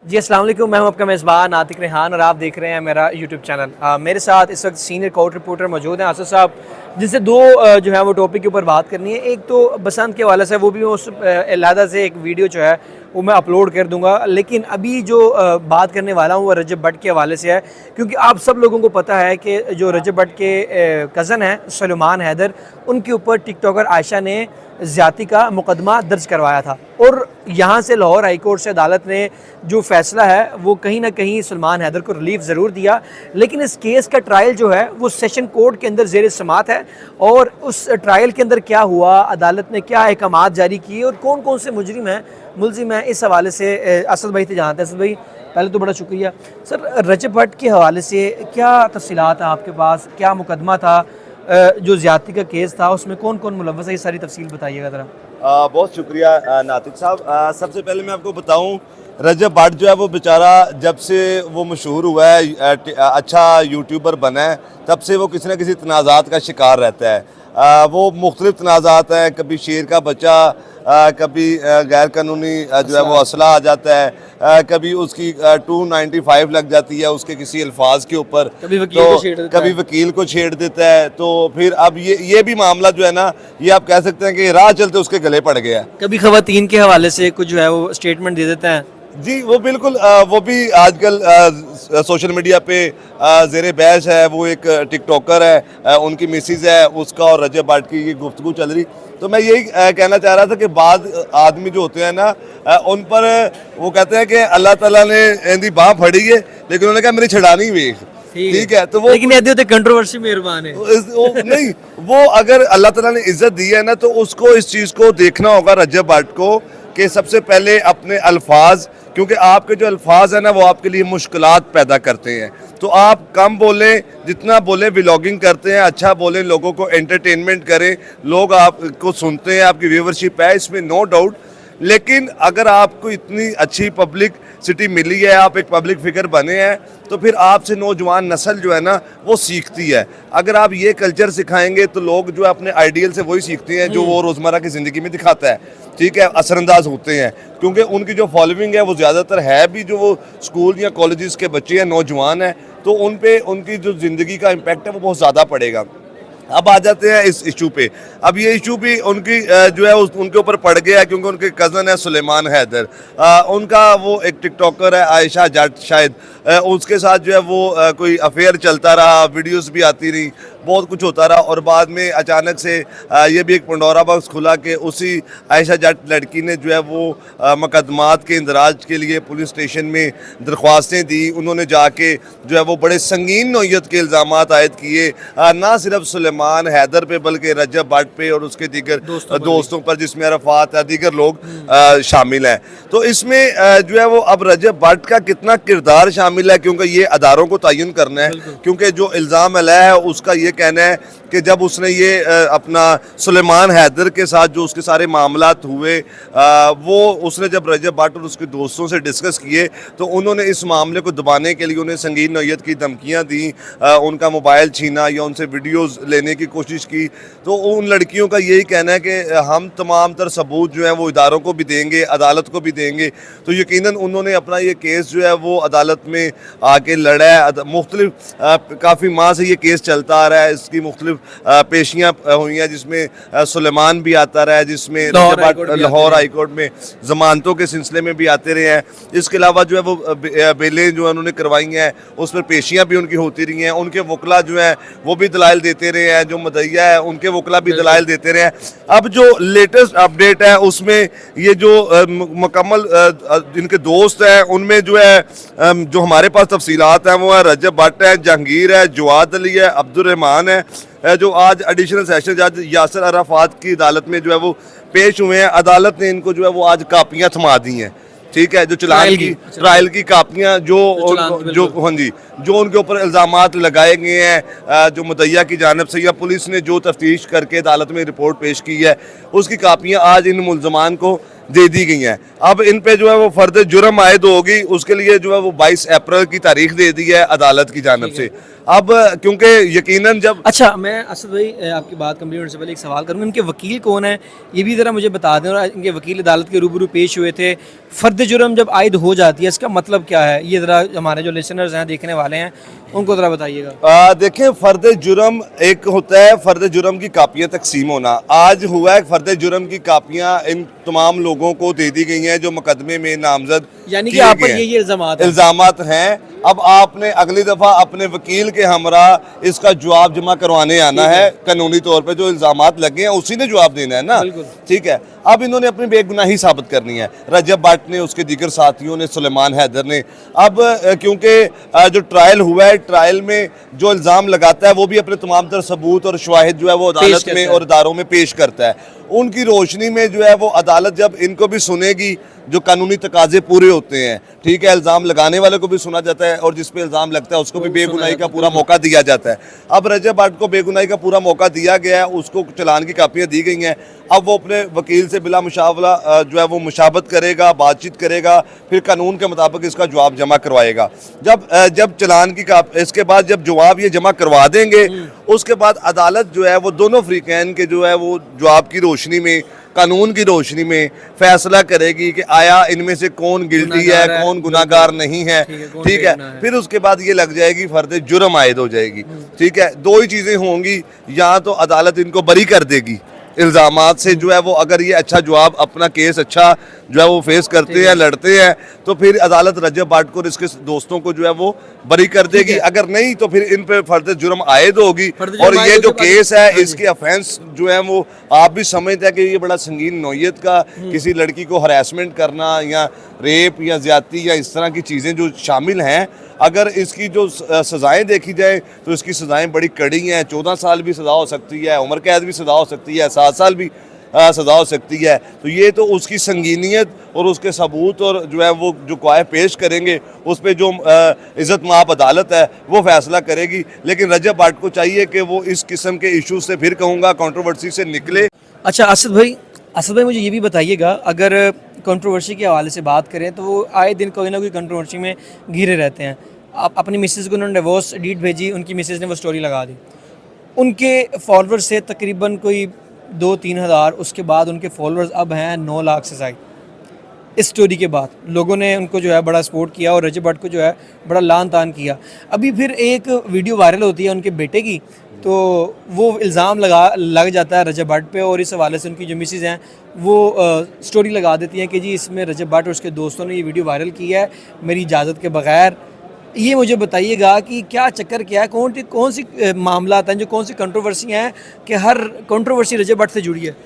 जी अस्सलाम वालेकुम, मैं हूं आपका मेज़बान नातिक रेहान और आप देख रहे हैं मेरा यूट्यूब चैनल। मेरे साथ इस वक्त सीनियर कोर्ट रिपोर्टर मौजूद हैं आसिफ साहब, जिनसे दो जो है वो टॉपिक के ऊपर बात करनी है। एक तो बसंत के हवाले से, वो भी उस अलहदा से एक वीडियो जो है वो मैं अपलोड कर दूंगा, लेकिन अभी जो बात करने वाला हूँ वो रजब भट्ट के हवाले से है, क्योंकि आप सब लोगों को पता है कि जो रजब भट्ट के कज़न हैं सलेमान हैदर, उनके ऊपर टिकटॉकर आयशा ने ज़्यादती का मुकदमा दर्ज करवाया था और यहाँ से लाहौर हाई कोर्ट से अदालत ने जो फ़ैसला है वो कहीं ना कहीं सलमान हैदर को रिलीफ ज़रूर दिया, लेकिन इस केस का ट्रायल जो है वो सेशन कोर्ट के अंदर ज़ेर समात है। और उस ट्रायल के अंदर क्या हुआ, अदालत ने क्या अहकामात जारी किए और कौन कौन से मुजरिम हैं, मुलजिम हैं, इस हवाले से असद भाई से जानते हैं। असद भाई, पहले तो बड़ा शुक्रिया। सर, रजब भट्ट के हवाले से क्या तफसीलात हैं आपके पास, क्या मुकदमा था, जो ज़्यादती का केस था उसमें कौन कौन मुलव्वस है, ये सारी तफसील बताइएगा ज़रा। बहुत शुक्रिया नातिक साहब। सबसे पहले मैं आपको बताऊं, रजब भट्ट जो है वो बेचारा जब से वो मशहूर हुआ है, अच्छा यूट्यूबर बना है, तब से वो किसी न किसी तनाज़ात का शिकार रहता है। वो मुख्तलिफ तनाज़ात हैं, कभी शेर का बच्चा, कभी गैर कानूनी जो है वो असला आ जाता है, कभी उसकी 295 लग जाती है उसके किसी अल्फाज के ऊपर, कभी वकील को छेड़ देता है। तो फिर अब ये भी मामला जो है ना, ये आप कह सकते हैं कि राह चलते उसके गले पड़ गया। कभी खवातीन के हवाले से कुछ जो है वो स्टेटमेंट दे देते हैं। जी वो बिल्कुल, वो भी आजकल सोशल मीडिया पे ज़ेरे बहस है। वो एक टिकटॉकर है, उनकी मिसिज़ है, उसका और रजब भट्ट की ये गुफ्तगू चल रही। तो मैं यही कहना चाह रहा था कि बाद आदमी जो होते हैं ना, उन पर वो कहते हैं कि अल्लाह ताला ने इनकी बाह फड़ी है, लेकिन उन्होंने कहा मेरी छड़ानी वेख, ठीक है। तो वो लेकिन कंट्रोवर्सी मेहरबान है नहीं, वो अगर अल्लाह ताला ने इज्जत दी है ना, तो उसको इस चीज़ को देखना होगा रजब भट्ट को कि सबसे पहले अपने अल्फाज, क्योंकि आपके जो अल्फाज है ना वो आपके लिए मुश्किलात पैदा करते हैं। तो आप कम बोलें, जितना बोलें, व्लॉगिंग करते हैं, अच्छा बोलें, लोगों को एंटरटेनमेंट करें, लोग आपको सुनते हैं, आपकी व्यूवरशिप है, इसमें नो डाउट। लेकिन अगर आपको इतनी अच्छी पब्लिक सिटी मिली है, आप एक पब्लिक फिगर बने हैं, तो फिर आपसे नौजवान नस्ल जो है ना वो सीखती है। अगर आप ये कल्चर सिखाएंगे तो लोग जो है अपने आइडियल से वही सीखते हैं जो वो रोज़मर्रा की ज़िंदगी में दिखाता है, ठीक है, असरअंदाज होते हैं। क्योंकि उनकी जो फॉलोइंग है वो ज़्यादातर है भी जो वो स्कूल या कॉलेजेस के बच्चे हैं, नौजवान हैं, तो उन पे उनकी जो ज़िंदगी का इम्पैक्ट है वो बहुत ज़्यादा पड़ेगा। अब आ जाते हैं इस इशू पे। अब ये इशू भी उनकी जो है उनके ऊपर पड़ गया है, क्योंकि उनके कज़न है सलेमान हैदर, उनका वो एक टिकटॉकर है आयशा जट, शायद उसके साथ जो है वो कोई अफेयर चलता रहा, वीडियोस भी आती रही, बहुत कुछ होता रहा। और बाद में अचानक से ये भी एक पंडोरा बॉक्स खुला कि उसी आयशा जट लड़की ने जो है वो मुकदमात के इंदराज के लिए पुलिस स्टेशन में दरख्वास्तें दी। उन्होंने जाके जो है वो बड़े संगीन नौयत के इल्ज़ामात आयद किए, ना सिर्फ सलेमान हैदर पे बल्कि रजब भट्ट पे और उसके दीगर दोस्तों पर, जिसमें अरफात है, दीगर लोग शामिल हैं। तो इसमें जो है वो अब रजब भट्ट का कितना किरदार शामिल है, क्योंकि ये अदारों को तयन करना है। क्योंकि जो इल्ज़ाम अलग है उसका ये कहना है कि जब उसने ये अपना सलेमान हैदर के साथ जो उसके सारे मामलात हुए, वो उसने जब रजब भट्ट और उसके दोस्तों से डिस्कस किए तो उन्होंने इस मामले को दबाने के लिए उन्हें संगीन नौयत की धमकियां दी, उनका मोबाइल छीना या उनसे वीडियोस लेने की कोशिश की। तो उन लड़कियों का यही कहना है कि हम तमाम तर सबूत जो है वो इदारों को भी देंगे, अदालत को भी देंगे। तो यकीनन उन्होंने अपना ये केस जो है वो अदालत में आके लड़ा है। मुख्तलिफ काफ़ी माह से ये केस चलता आ रहा है, इसकी मुख्तलिफ पेशियाँ हुई हैं, जिसमें सुलेमान भी आता रहा है, जिसमें लाहौर हाई कोर्ट में ज़मानतों के सिलसिले में भी आते रहे हैं। इसके अलावा जो है वो बेलें जो उन्होंने करवाई हैं उस पर पेशियाँ भी उनकी होती रही हैं। उनके वकला जो हैं वो भी दलाइल देते रहे हैं, जो मदइया है उनके वकला भी दलाइल देते रहे हैं। अब जो लेटेस्ट अपडेट है उसमें ये जो मुकम्मल जिनके दोस्त हैं उनमें जो है जो हमारे पास तफसीलात हैं वो है रजब भट्ट है, जहांगीर है, जवाद अली है, अब्दुर्रहमान है, जो आज एडिशनल सेशन जज यासर अराफात की अदालत में जो है वो पेश हुए हैं। अदालत ने इनको जो है वो आज कापियाँ थमा दी हैं, ठीक है, जो ट्रायल की कापियाँ जो हाँ जी, जो उनके ऊपर इल्ज़ामात लगाए गए हैं, जो मुदइया की जानिब से या पुलिस ने जो तफ्तीश करके अदालत में रिपोर्ट पेश की है, उसकी कापियाँ आज इन मुल्ज़मान को दे दी गई हैं। अब इन पे जो है वो फर्द जुर्म आयद होगी, उसके लिए जो है वो 22 अप्रैल की तारीख दे दी है अदालत की जानिब से। अब क्योंकि यकीनन जब अच्छा, मैं असद भाई आपकी बात कंप्लीट होने से पहले एक सवाल करूँगा, इनके वकील कौन है ये भी ज़रा मुझे बता दें। और इनके वकील अदालत के रूबरू पेश हुए थे, फ़र्द जुर्म जब आयद हो जाती है इसका मतलब क्या है, ये ज़रा हमारे जो लिसनर्स हैं देखने वाले हैं उनको ज़रा बताइएगा। देखें, फर्द जुर्म एक होता है फर्द जुर्म की कापियाँ तकसीम होना। आज हुआ है फर्द जुर्म की कापियाँ इन तमाम लोगों को दे दी गई हैं जो मुकदमे में नामजद यानी कि आप पर ये इल्ज़ामात हैं। अब आपने अगली दफ़ा अपने वकील के हमरा इसका जवाब जमा करवाने आना है, कानूनी तौर पे जो इल्ज़ामात लगे हैं उसी ने जवाब देना है ना, ठीक है। अब इन्होंने अपनी बेगुनाही साबित करनी है, रजब भट्ट ने, उसके दीगर साथियों ने, सुलेमान हैदर ने। अब क्योंकि जो ट्रायल हुआ है, ट्रायल में जो इल्ज़ाम लगाता है वो भी अपने तमाम तर सबूत और शवाहिद जो है वो अदालत में और इदारों में पेश करता है। उनकी रोशनी में जो है वो अदालत जब इनको भी सुनेगी, जो कानूनी तकाजे पूरे होते हैं, ठीक है, इल्ज़ाम लगाने वाले को भी सुना जाता है और जिस पे इल्ज़ाम लगता है उसको भी बेगुनाही का पूरा मौका दिया जाता है। अब रजब भट्ट को बेगुनाही का पूरा मौका दिया गया है, उसको चालान की कापियाँ दी गई हैं। अब वो अपने वकील से बिला मुशावरा जो है वो मुशावरत करेगा, बातचीत करेगा, फिर कानून के मुताबिक इसका जवाब जमा करवाएगा। जब चालान की इसके बाद जब जवाब ये जमा करवा देंगे, उसके बाद अदालत जो है वो दोनों फ्रीकैन के जो है वो जवाब की रोशनी में, कानून की रोशनी में फैसला करेगी कि आया इनमें से कौन गिल्टी है, कौन गुनाहगार नहीं है, ठीक है। फिर उसके बाद ये लग जाएगी फर्द जुर्म आयद हो जाएगी, ठीक है। दो ही चीज़ें होंगी, या तो अदालत इनको बरी कर देगी इल्ज़ामात से, जो है वो अगर ये अच्छा जवाब, अपना केस अच्छा जो है वो फेस करते हैं, लड़ते हैं, तो फिर अदालत रजब भट्ट को और इसके दोस्तों को जो है वो बरी कर देगी। अगर नहीं तो फिर इन पे फर्द जुर्म आयद होगी। और ये जो केस है इसके ऑफेंस जो है वो आप भी समझते हैं कि ये बड़ा संगीन नौयत का, किसी लड़की को हरासमेंट करना या रेप या ज्यादती या इस तरह की चीज़ें जो शामिल हैं, अगर इसकी जो सज़ाएं देखी जाए तो इसकी सज़ाएं बड़ी कड़ी हैं। 14 साल भी सज़ा हो सकती है, उम्र कैद भी सज़ा हो सकती है, 7 साल भी सज़ा हो सकती है। तो ये तो उसकी संगीनियत और उसके सबूत और जो है वो जो गवाह पेश करेंगे उस पर जो इज़्ज़त माब अदालत है वो फैसला करेगी। लेकिन रजब भट्ट को चाहिए कि वो इस किस्म के इशू से, फिर कहूँगा, कंट्रोवर्सी से निकले। अच्छा असद भाई मुझे ये भी बताइएगा, अगर कंट्रोवर्सी के हवाले से बात करें तो वो आए दिन कोई ना कोई कंट्रोवर्सी में घिरे रहते हैं। आप अपनी मिसेज़ को उन्होंने डिवोर्स डीड भेजी, उनकी मिसेज़ ने वो स्टोरी लगा दी, उनके फॉलोअर्स से तकरीबन कोई 2-3 हज़ार, उसके बाद उनके फॉलोअर्स अब हैं 9 लाख से ज़ायद। इस स्टोरी के बाद लोगों ने उनको जो है बड़ा सपोर्ट किया और रजब भट्ट को जो है बड़ा लान तान किया। अभी फिर एक वीडियो वायरल होती है उनके बेटे की, तो वो इल्ज़ाम लग जाता है रजब भट्ट पे, और इस हवाले से उनकी जो मिसेज़ हैं वो स्टोरी लगा देती हैं कि जी इसमें रजब भट्ट और उसके दोस्तों ने ये वीडियो वायरल की है मेरी इजाज़त के बगैर। ये मुझे बताइएगा कि क्या चक्कर क्या है, कौन सी मामला हैं, जो कौन सी कंट्रोवर्सियाँ हैं कि हर कंट्रोवर्सी रजब भट्ट से जुड़ी है।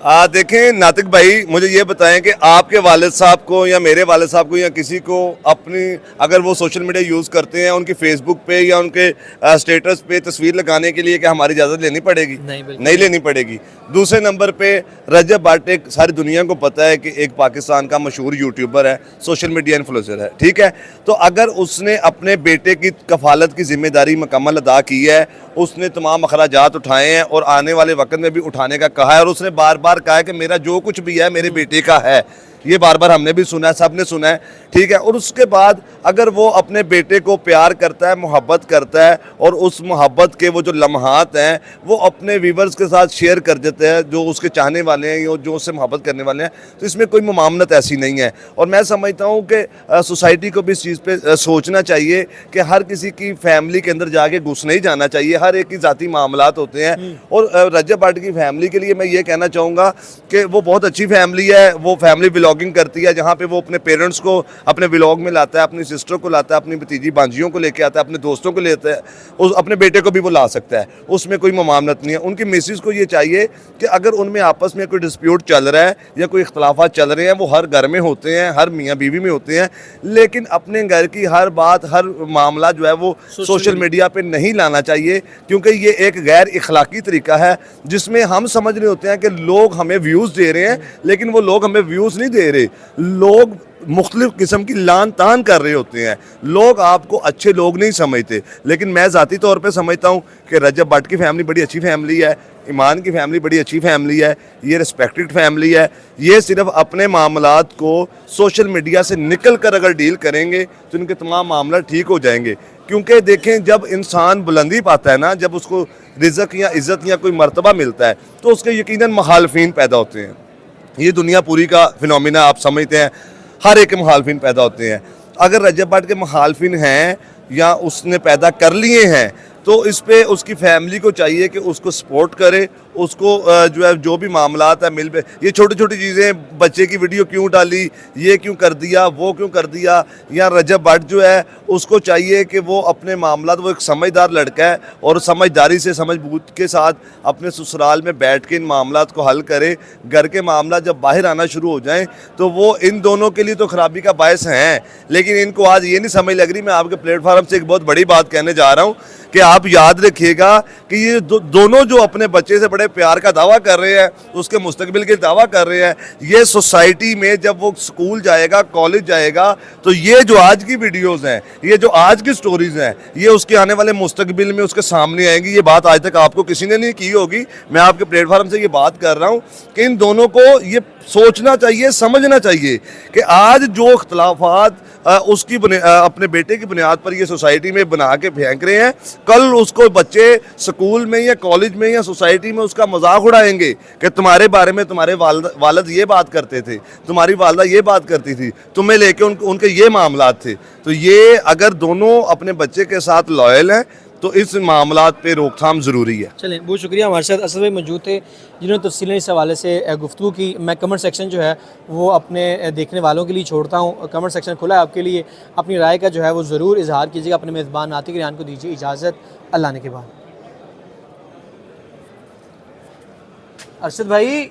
देखें नातिक भाई, मुझे ये बताएं कि आपके वालिद साहब को या मेरे वालिद साहब को या किसी को अपनी, अगर वो सोशल मीडिया यूज़ करते हैं, उनकी फेसबुक पे या उनके स्टेटस पे तस्वीर लगाने के लिए क्या हमारी इजाज़त लेनी पड़ेगी? नहीं लेनी पड़ेगी। दूसरे नंबर पे रजब भट्ट एक सारी दुनिया को पता है कि एक पाकिस्तान का मशहूर यूट्यूबर है, सोशल मीडिया इन्फ्लुएंसर है, ठीक है। तो अगर उसने अपने बेटे की कफालत की जिम्मेदारी मुकम्मल अदा की है, उसने तमाम अखराजात उठाए हैं और आने वाले वक्त में भी उठाने का कहा है, और उसने बार बार कहा है कि मेरा जो कुछ भी है मेरे बेटे का है, ये बार बार हमने भी सुना है, सबने सुना है, ठीक है। और उसके बाद अगर वो अपने बेटे को प्यार करता है, मोहब्बत करता है, और उस मोहब्बत के वो जो लम्हात हैं वो अपने व्यूवर्स के साथ शेयर कर देते हैं, जो उसके चाहने वाले हैं या जो उससे मोहब्बत करने वाले हैं, तो इसमें कोई मुमामनत ऐसी नहीं है। और मैं समझता हूँ कि सोसाइटी को भी इस चीज़ पर सोचना चाहिए कि हर किसी की फैमिली के अंदर जाके घुस नहीं जाना चाहिए, हर एक की ज़ाती मामलात होते हैं। और रजब भट्ट की फैमिली के लिए मैं ये कहना चाहूँगा कि वो बहुत अच्छी फैमिली है, वो फैमिली व्लॉगिंग करती है, जहाँ पे वो अपने पेरेंट्स को अपने व्लॉग में लाता है, अपनी सिस्टर को लाता है, अपनी भतीजी भांजियों को लेके आता है, अपने दोस्तों को लेता है, उस अपने बेटे को भी वो ला सकता है, उसमें कोई मामलत नहीं है। उनकी मिसेस को ये चाहिए कि अगर उनमें आपस में कोई डिस्प्यूट चल रहा है या कोई इख्तलाफात चल रहे हैं, वो हर घर में होते हैं, हर मियाँ बीवी में होते हैं, लेकिन अपने घर की हर बात, हर मामला जो है वो सोशल मीडिया पर नहीं लाना चाहिए, क्योंकि ये एक गैर इखलाकी तरीका है जिसमें हम समझ रहे होते हैं कि लोग हमें व्यूज़ दे रहे हैं, लेकिन वो लोग हमें व्यूज़ नहीं दे दे रहे, लोग मुख्तलिफ किस्म की लान तान कर रहे होते हैं, लोग आपको अच्छे लोग नहीं समझते। लेकिन मैं ज़ाती तौर पे समझता हूँ कि रजब भट्ट की फैमिली बड़ी अच्छी फैमिली है, ईमान की फैमिली बड़ी अच्छी फैमिली है, ये रिस्पेक्टेड फैमिली है। ये सिर्फ अपने मामलात को सोशल मीडिया से निकल कर अगर डील करेंगे तो इनके तमाम मामला ठीक हो जाएंगे। क्योंकि देखें, जब इंसान बुलंदी पाता है ना, जब उसको रिज़्क या इज़्ज़त या कोई मर्तबा मिलता है तो उसके यकीनन मुखालफिन पैदा होते हैं। ये दुनिया पूरी का फिनोमिना आप समझते हैं, हर एक के मुखालफिन पैदा होते हैं। अगर रजब भट्ट के मुखालफिन हैं या उसने पैदा कर लिए हैं तो इस पे उसकी फैमिली को चाहिए कि उसको सपोर्ट करे, उसको जो है जो भी मामलात है मिल पे, ये छोटी छोटी चीज़ें, बच्चे की वीडियो क्यों डाली, ये क्यों कर दिया, वो क्यों कर दिया, या रजब भट्ट जो है उसको चाहिए कि वो अपने मामलात, वो एक समझदार लड़का है और समझदारी से समझबूझ के साथ अपने ससुराल में बैठ के इन मामलात को हल करे। घर के मामला जब बाहर आना शुरू हो जाएं तो वो इन दोनों के लिए तो ख़राबी का बायस हैं, लेकिन इनको आज ये नहीं समझ लग रही। मैं आपके प्लेटफार्म से एक बहुत बड़ी बात कहने जा रहा हूँ कि आप याद रखिएगा कि ये दोनों जो अपने बच्चे से बड़े प्यार का दावा कर रहे हैं, उसके मुस्तकबिल के दावा कर रहे हैं, ये सोसाइटी में जब वो स्कूल जाएगा, कॉलेज जाएगा, तो ये जो आज की वीडियोस हैं, ये जो आज की स्टोरीज हैं, ये उसके आने वाले मुस्तकबिल में उसके सामने आएंगी। ये बात आज तक आपको किसी ने नहीं की होगी। मैं आपके प्लेटफार्म से ये बात कर रहा हूँ कि इन दोनों को ये सोचना चाहिए, समझना चाहिए कि आज जो इख्तलाफात उसकी अपने बेटे की बुनियाद पर ये सोसाइटी में बना के फेंक रहे हैं, कल उसको बच्चे स्कूल में या कॉलेज में या सोसाइटी में उसका मजाक उड़ाएंगे कि तुम्हारे बारे में तुम्हारे वालिद ये बात करते थे, तुम्हारी वालदा ये बात करती थी, तुम्हें लेके उनके ये मामलात थे। तो ये अगर दोनों अपने बच्चे के साथ लॉयल हैं तो इस मामलात पे रोकथाम ज़रूरी है। चलें, बहुत शुक्रिया। हमारे साथ असद भाई मौजूद थे जिन्होंने तफसीलें इस हवाले से गुफ्तगू की। मैं कमेंट सेक्शन जो है वो अपने देखने वालों के लिए छोड़ता हूँ, कमेंट सेक्शन खुला है आपके लिए। अपनी राय का जो है वो ज़रूर इजहार कीजिएगा। अपने मेज़बान नातिक रेहान को दीजिए इजाज़त, अल्लाह ने के बाद। अरशद भाई।